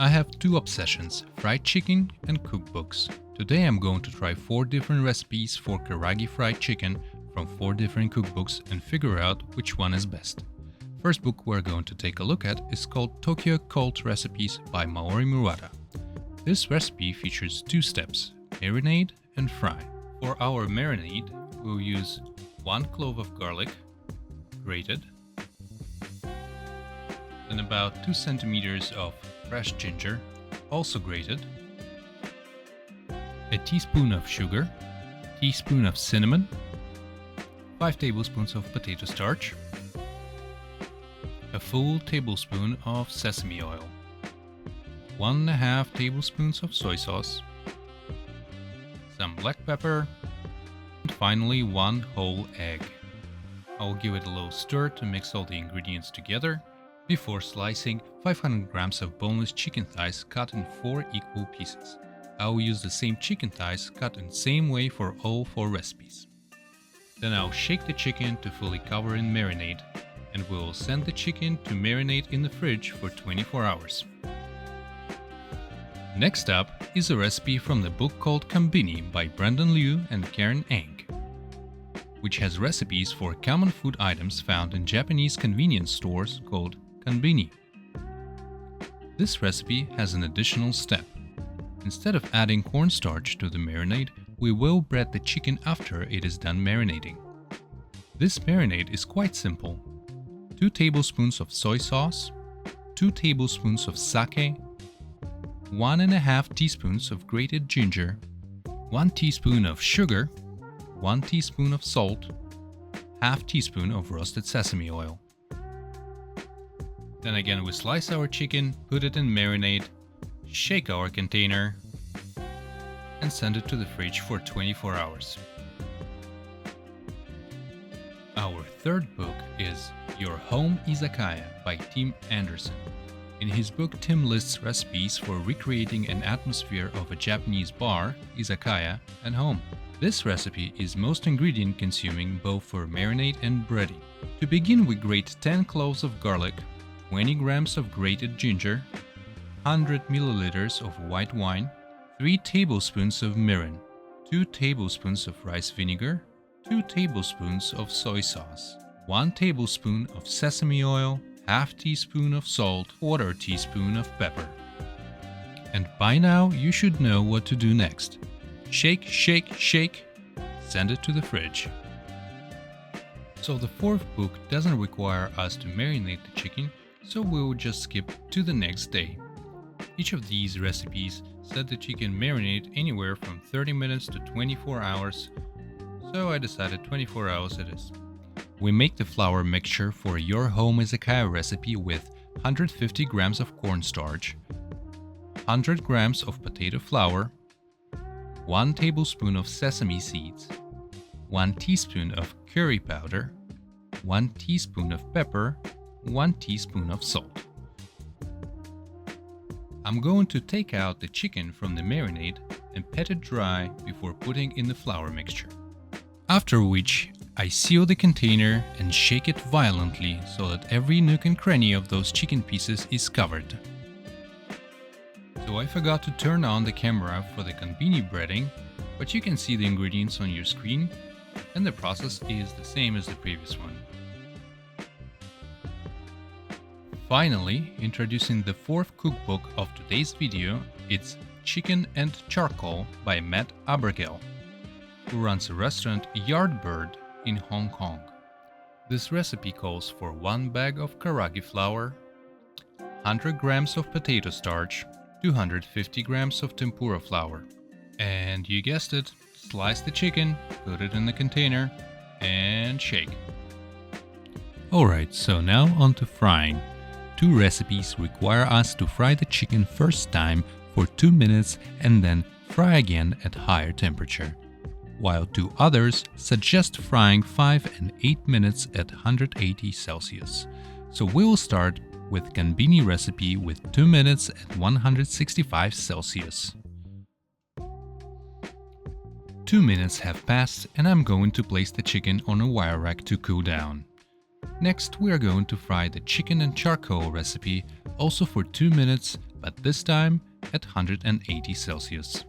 I have two obsessions, fried chicken and cookbooks. Today I'm going to try 4 different recipes for Karaage fried chicken from 4 different cookbooks and figure out which one is best. First book we're going to take a look at is called Tokyo Cult Recipes by Maori Murata. This recipe features 2 steps, marinade and fry. For our marinade, we'll use 1 clove of garlic, grated, then about 2 centimeters of fresh ginger, also grated, a teaspoon of sugar, teaspoon of cinnamon, 5 tablespoons of potato starch, a full tablespoon of sesame oil, 1.5 tablespoons of soy sauce, some black pepper, and finally 1 whole egg. I'll give it a little stir to mix all the ingredients together before slicing 500 grams of boneless chicken thighs cut in 4 equal pieces. I will use the same chicken thighs cut in the same way for all 4 recipes. Then I'll shake the chicken to fully cover in marinade, and we'll send the chicken to marinate in the fridge for 24 hours. Next up is a recipe from the book called Konbini by Brendan Liu and Karen Eng, which has recipes for common food items found in Japanese convenience stores called Konbini. This recipe has an additional step. Instead of adding cornstarch to the marinade, we will bread the chicken after it is done marinating. This marinade is quite simple. 2 tablespoons of soy sauce, 2 tablespoons of sake, 1.5 teaspoons of grated ginger, 1 teaspoon of sugar, 1 teaspoon of salt, half teaspoon of roasted sesame oil. Then again we slice our chicken, put it in marinade, shake our container, and send it to the fridge for 24 hours. Our third book is Your Home Izakaya by Tim Anderson. In his book, Tim lists recipes for recreating an atmosphere of a Japanese bar, izakaya, and home. This recipe is most ingredient consuming both for marinade and breading. To begin, we grate 10 cloves of garlic, 20 grams of grated ginger, 100 milliliters of white wine, 3 tablespoons of mirin, 2 tablespoons of rice vinegar, 2 tablespoons of soy sauce, 1 tablespoon of sesame oil, half teaspoon of salt, 1/4 teaspoon of pepper. And by now you should know what to do next. Shake, shake, shake, send it to the fridge. So the 4th book doesn't require us to marinate the chicken, so we'll just skip to the next day. Each of these recipes said that you can marinate anywhere from 30 minutes to 24 hours, so I decided 24 hours it is. We make the flour mixture for Your Home Izakaya recipe with 150 grams of cornstarch, 100 grams of potato flour, 1 tablespoon of sesame seeds, 1 teaspoon of curry powder, 1 teaspoon of pepper, 1 teaspoon of salt. I'm going to take out the chicken from the marinade and pat it dry before putting in the flour mixture. After which, I seal the container and shake it violently so that every nook and cranny of those chicken pieces is covered. So I forgot to turn on the camera for the Konbini breading, but you can see the ingredients on your screen, and the process is the same as the previous one. Finally, introducing the 4th cookbook of today's video, it's Chicken and Charcoal by Matt Abergel, who runs a restaurant Yardbird in Hong Kong. This recipe calls for 1 bag of Karaage flour, 100 grams of potato starch, 250 grams of tempura flour, and you guessed it, slice the chicken, put it in the container, and shake. Alright, so now on to frying. 2 recipes require us to fry the chicken first time for 2 minutes and then fry again at higher temperature, while 2 others suggest frying 5 and 8 minutes at 180 Celsius. So we will start with Konbini recipe with 2 minutes at 165 Celsius. 2 minutes have passed and I'm going to place the chicken on a wire rack to cool down. Next we are going to fry the chicken and charcoal recipe also for 2 minutes but this time at 180 Celsius.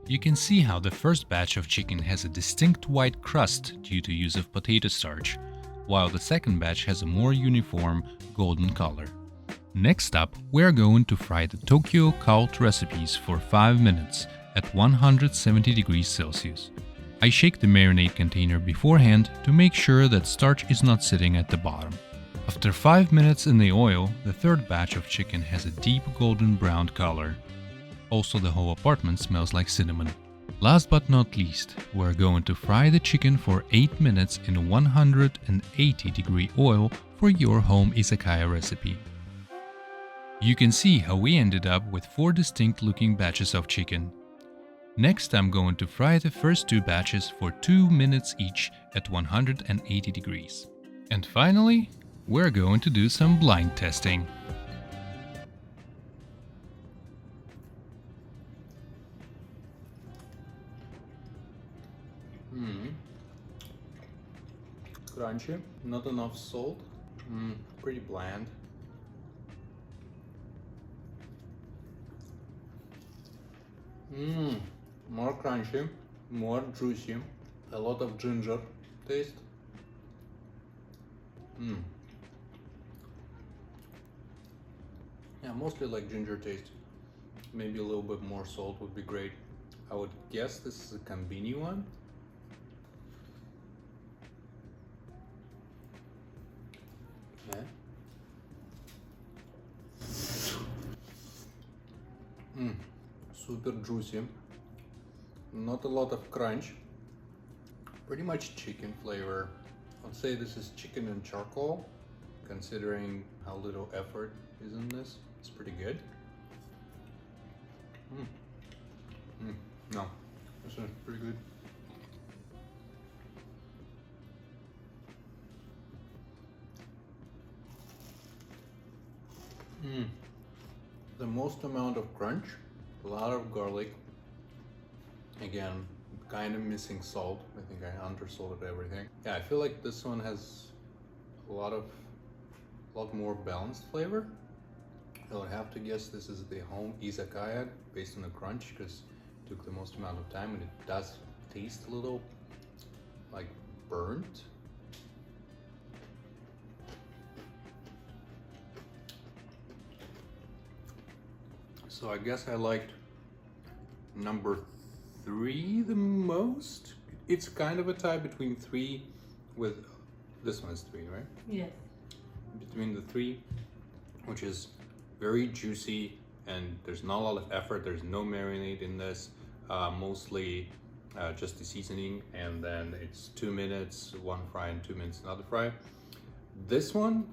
You can see how the first batch of chicken has a distinct white crust due to use of potato starch, while the second batch has a more uniform golden color. Next up, we are going to fry the Tokyo cult recipes for 5 minutes at 170 degrees Celsius. I shake the marinade container beforehand to make sure that starch is not sitting at the bottom. After 5 minutes in the oil, the third batch of chicken has a deep golden brown color. Also, the whole apartment smells like cinnamon. Last but not least, we're going to fry the chicken for 8 minutes in 180 degree oil for your home izakaya recipe. You can see how we ended up with 4 distinct looking batches of chicken. Next, I'm going to fry the first 2 batches for 2 minutes each at 180 degrees. And finally, we're going to do some blind testing. Crunchy, not enough salt, pretty bland. More crunchy, more juicy, a lot of ginger taste. Yeah, mostly like ginger taste. Maybe a little bit more salt would be great. I would guess this is a Konbini one. Okay. Super juicy. Not a lot of crunch. Pretty much chicken flavor. I'd say this is chicken and charcoal, considering how little effort is in this. It's pretty good. No, this is pretty good. The most amount of crunch, a lot of garlic. Again, kind of missing salt. I think I undersalted everything. Yeah, I feel like this one has a lot more balanced flavor. I would have to guess this is the home izakaya based on the crunch because it took the most amount of time, and it does taste a little like burnt. So I guess I liked number 3 the most. It's kind of a tie between 3 with this one is 3, right? Yes. Between the 3, which is very juicy and there's not a lot of effort. There's no marinade in this, mostly just the seasoning, and then it's 2 minutes one fry and 2 minutes another fry. This one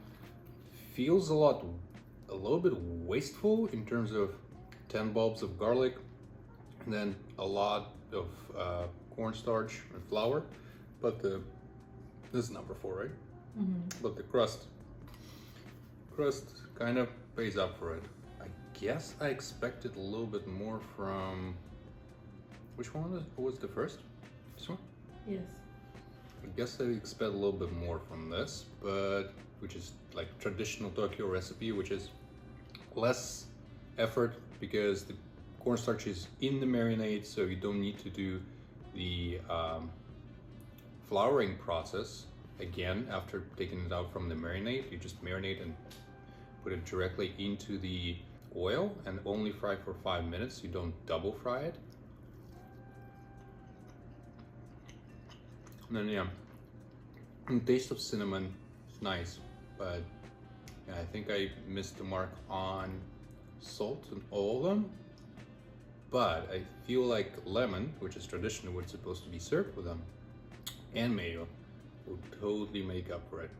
feels a little bit wasteful in terms of 10 bulbs of garlic, and then a lot of cornstarch and flour, but this is number 4, right? But the crust kind of pays up for it. I guess I expected a little bit more from, which one was the first? This one? Yes. I guess I expect a little bit more from this, but which is like traditional Tokyo recipe, which is less effort because the cornstarch is in the marinade, so you don't need to do the flouring process again after taking it out from the marinade. You just marinate and put it directly into the oil and only fry for 5 minutes. You don't double fry it. And then the taste of cinnamon is nice, but yeah, I think I missed the mark on salt in all of them. But I feel like lemon, which is traditionally what's supposed to be served with them, and mayo will totally make up for it.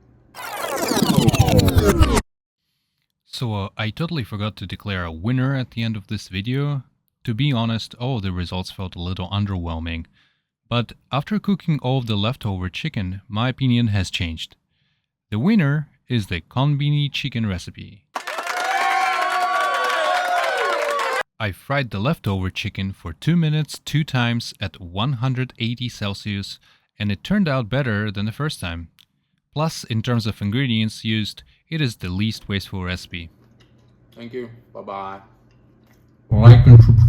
So I totally forgot to declare a winner at the end of this video. To be honest, all of the results felt a little underwhelming. But after cooking all of the leftover chicken, my opinion has changed. The winner is the Konbini chicken recipe. I fried the leftover chicken for 2 minutes 2 times at 180 Celsius, and it turned out better than the first time. Plus, in terms of ingredients used, it is the least wasteful recipe. Thank you. Bye-bye. like and subscribe.